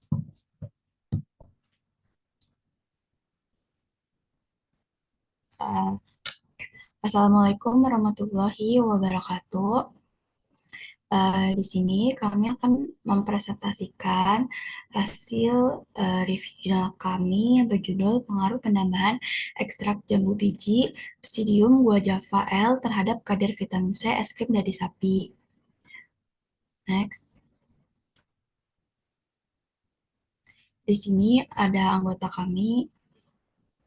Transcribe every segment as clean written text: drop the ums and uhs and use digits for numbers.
Uh, Assalamualaikum warahmatullahi wabarakatuh. Di sini kami akan mempresentasikan hasil review jurnal kami yang berjudul Pengaruh Penambahan Ekstrak Jambu Biji Psidium guajava L terhadap kadar vitamin C es krim dari sapi. Next. Di sini ada anggota kami.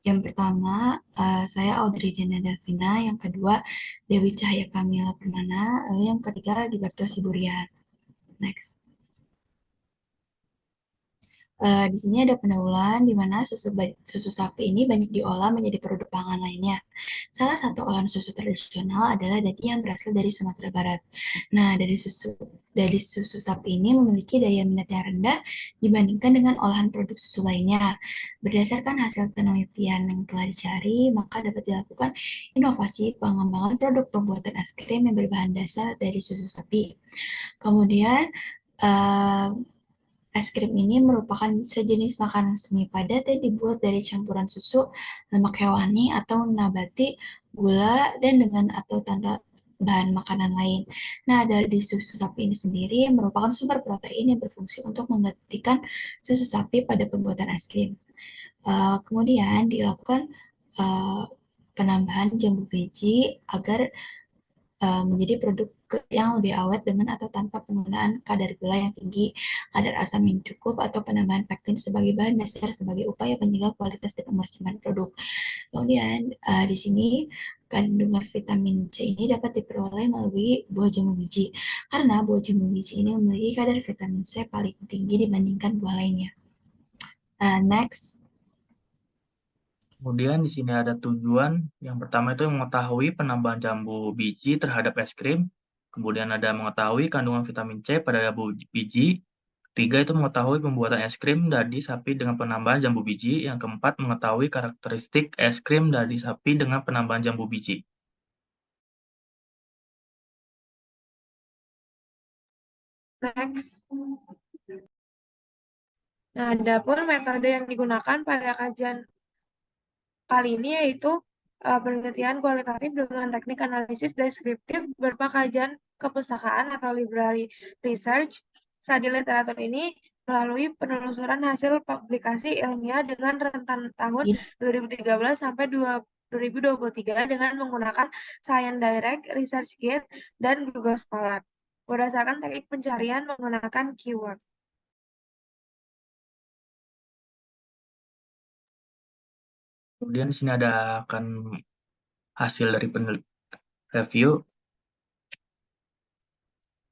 Yang pertama, saya Audrey Diana Davina. Yang kedua, Dewi Cahaya Kamila Permana. Lalu yang ketiga, Giberto Siburian. Next. Di sini ada pendahuluan di mana susu sapi ini banyak diolah menjadi produk pangan lainnya. Salah satu olahan susu tradisional adalah daging yang berasal dari Sumatera Barat. Nah, dari susu sapi ini memiliki daya minat yang rendah dibandingkan dengan olahan produk susu lainnya. Berdasarkan hasil penelitian yang telah dicari, maka dapat dilakukan inovasi pengembangan produk pembuatan es krim yang berbahan dasar dari susu sapi. Kemudian, eh, es krim ini merupakan sejenis makanan semi padat yang dibuat dari campuran susu, lemak hewani atau nabati, gula, dan dengan atau tanda bahan makanan lain. Nah, dari susu sapi ini sendiri merupakan sumber protein yang berfungsi untuk menggantikan susu sapi pada pembuatan es krim. Kemudian dilakukan uh, penambahan jambu biji agar menjadi produk yang lebih awet dengan atau tanpa penggunaan kadar gula yang tinggi, kadar asam yang cukup, atau penambahan pektin sebagai bahan dasar sebagai upaya menjaga kualitas dan kebersihan produk. Kemudian di sini kandungan vitamin C ini dapat diperoleh melalui buah jambu biji karena buah jambu biji ini memiliki kadar vitamin C paling tinggi dibandingkan buah lainnya. Next. Kemudian di sini ada tujuan. Yang pertama itu mengetahui penambahan jambu biji terhadap es krim. Kemudian ada mengetahui kandungan vitamin C pada jambu biji. Ketiga itu mengetahui pembuatan es krim dari sapi dengan penambahan jambu biji. Yang keempat mengetahui karakteristik es krim dari sapi dengan penambahan jambu biji. Next. Nah, adapun metode yang digunakan pada kajian kali ini yaitu penelitian kualitatif dengan teknik analisis deskriptif berupa kajian kepustakaan atau library research. Studi literatur ini melalui penelusuran hasil publikasi ilmiah dengan rentan tahun 2013 sampai 2023 dengan menggunakan Science Direct, ResearchGate, dan Google Scholar berdasarkan teknik pencarian menggunakan keyword. Kemudian di sini ada akan hasil dari review.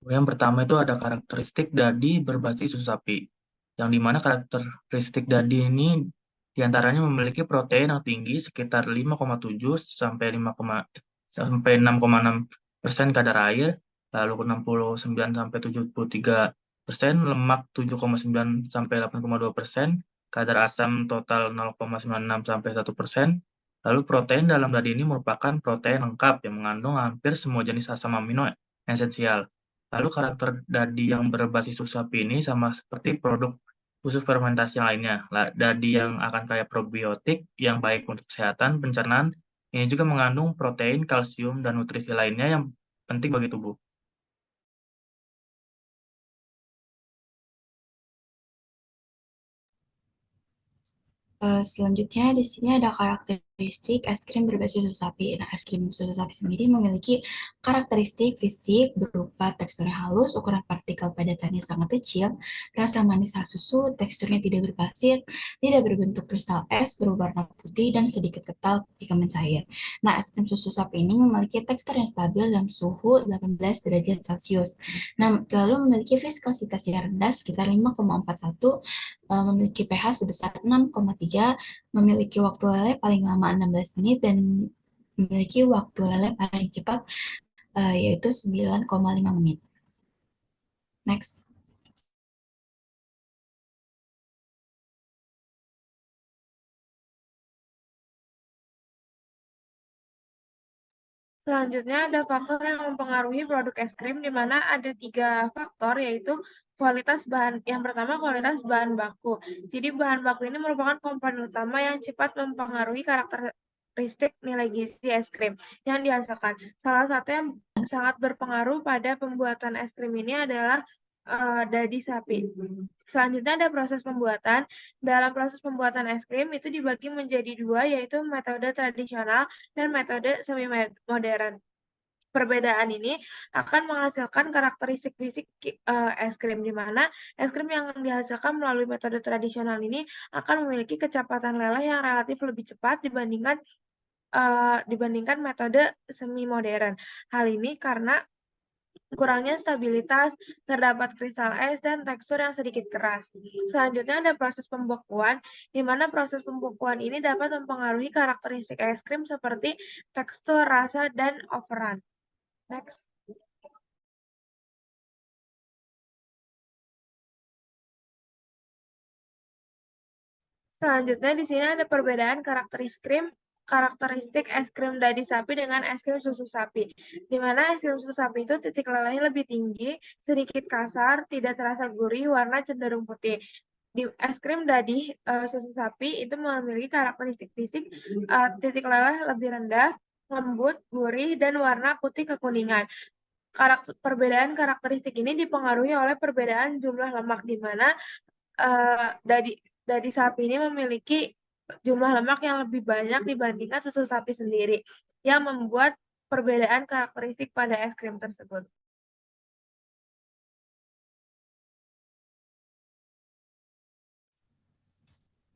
Yang pertama itu ada karakteristik dadi berbasis susu sapi, yang dimana karakteristik dadi ini diantaranya memiliki protein yang tinggi sekitar 5,7 sampai 6,6% kadar air, lalu 69 sampai 73%, lemak 7,9 sampai 8,2%, kadar asam total 0,96 sampai 1%. Lalu protein dalam dadi ini merupakan protein lengkap yang mengandung hampir semua jenis asam amino esensial. Lalu karakter dadi yang berbasis susu sapi ini sama seperti produk susu fermentasi yang lainnya. Dadi yang akan kaya probiotik yang baik untuk kesehatan pencernaan, ini juga mengandung protein, kalsium, dan nutrisi lainnya yang penting bagi tubuh. Selanjutnya di sini ada karakteristik es krim berbasis susu sapi. Nah, es krim susu sapi sendiri memiliki karakteristik fisik berupa teksturnya halus, ukuran partikel padatannya sangat kecil, rasa manis khas susu, teksturnya tidak berpasir, tidak berbentuk kristal es, berwarna putih, dan sedikit kental jika mencair. Nah, es krim susu sapi ini memiliki tekstur yang stabil dalam suhu 18 derajat Celcius. Nah, lalu memiliki viskositas yang rendah sekitar 5,41, memiliki pH sebesar 6,3, memiliki waktu leleh paling lama 16 menit, dan memiliki waktu leleh paling cepat yaitu 9,5 menit. Next. Selanjutnya ada faktor yang mempengaruhi produk es krim, di mana ada 3 faktor, yaitu kualitas bahan. Yang pertama, kualitas bahan baku. Jadi bahan baku ini merupakan komponen utama yang cepat mempengaruhi karakteristik nilai gizi es krim yang dihasilkan. Salah satu yang sangat berpengaruh pada pembuatan es krim ini adalah dadi sapi. Selanjutnya ada proses pembuatan. Dalam proses pembuatan es krim itu dibagi menjadi 2, yaitu metode tradisional dan metode semi modern. Perbedaan ini akan menghasilkan karakteristik fisik es krim, di mana es krim yang dihasilkan melalui metode tradisional ini akan memiliki kecepatan leleh yang relatif lebih cepat dibandingkan metode semi modern. Hal ini karena kurangnya stabilitas, terdapat kristal es, dan tekstur yang sedikit keras. Selanjutnya ada proses pembekuan, di mana proses pembekuan ini dapat mempengaruhi karakteristik es krim seperti tekstur, rasa, dan overrun. Next. Selanjutnya di sini ada perbedaan karakteristik es krim dadi sapi dengan es krim susu sapi. Di mana es krim susu sapi itu titik lelehnya lebih tinggi, sedikit kasar, tidak terasa gurih, warna cenderung putih. Di es krim dadi susu sapi itu memiliki karakteristik fisik titik leleh lebih rendah, lembut, gurih, dan warna putih kekuningan. Perbedaan karakteristik ini dipengaruhi oleh perbedaan jumlah lemak, di mana dadi sapi ini memiliki jumlah lemak yang lebih banyak dibandingkan susu sapi sendiri, yang membuat perbedaan karakteristik pada es krim tersebut.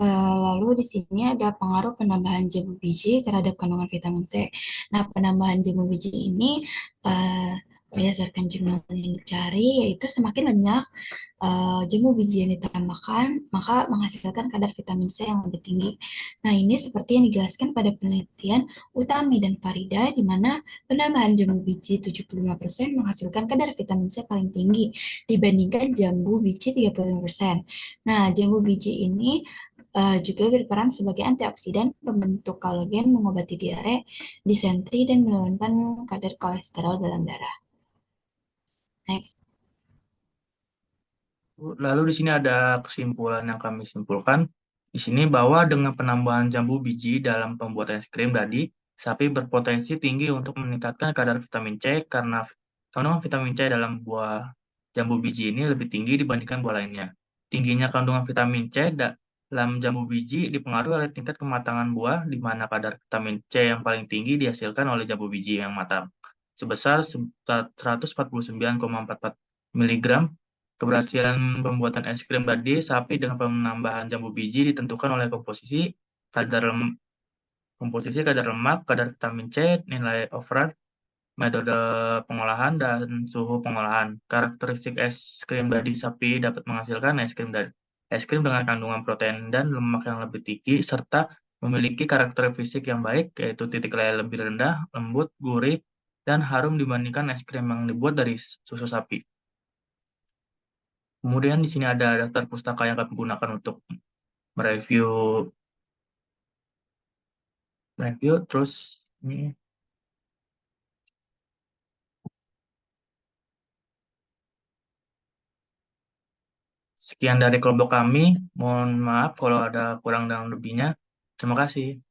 Lalu di sini ada pengaruh penambahan jambu biji terhadap kandungan vitamin C. Nah, penambahan jambu biji ini eh, berdasarkan jurnal yang dicari, yaitu semakin banyak jambu biji yang ditambahkan, maka menghasilkan kadar vitamin C yang lebih tinggi. Nah, ini seperti yang dijelaskan pada penelitian Utami dan Farida, di mana penambahan jambu biji 75% menghasilkan kadar vitamin C paling tinggi dibandingkan jambu biji 35%. Nah, jambu biji ini juga berperan sebagai antioksidan, pembentuk kolagen, mengobati diare, disentri, dan menurunkan kadar kolesterol dalam darah. Next. Lalu di sini ada kesimpulan yang kami simpulkan. Di sini bahwa dengan penambahan jambu biji dalam pembuatan es krim tadi, sapi berpotensi tinggi untuk meningkatkan kadar vitamin C karena kandungan vitamin C dalam buah jambu biji ini lebih tinggi dibandingkan buah lainnya. Tingginya kandungan vitamin C dalam jambu biji dipengaruhi oleh tingkat kematangan buah, di mana kadar vitamin C yang paling tinggi dihasilkan oleh jambu biji yang matang, sebesar 149,44 mg. Keberhasilan pembuatan es krim tadi sapi dengan penambahan jambu biji ditentukan oleh komposisi kadar lemak, kadar vitamin C, nilai overall, metode pengolahan, dan suhu pengolahan. Karakteristik es krim dadi sapi dapat menghasilkan es krim dengan kandungan protein dan lemak yang lebih tinggi, serta memiliki karakter fisik yang baik, yaitu titik leleh lebih rendah, lembut, gurih, dan harum dibandingkan es krim yang dibuat dari susu sapi. Kemudian di sini ada daftar pustaka yang kami gunakan untuk mereview terus ini. Sekian dari kelompok kami. Mohon maaf kalau ada kurang dan lebihnya. Terima kasih.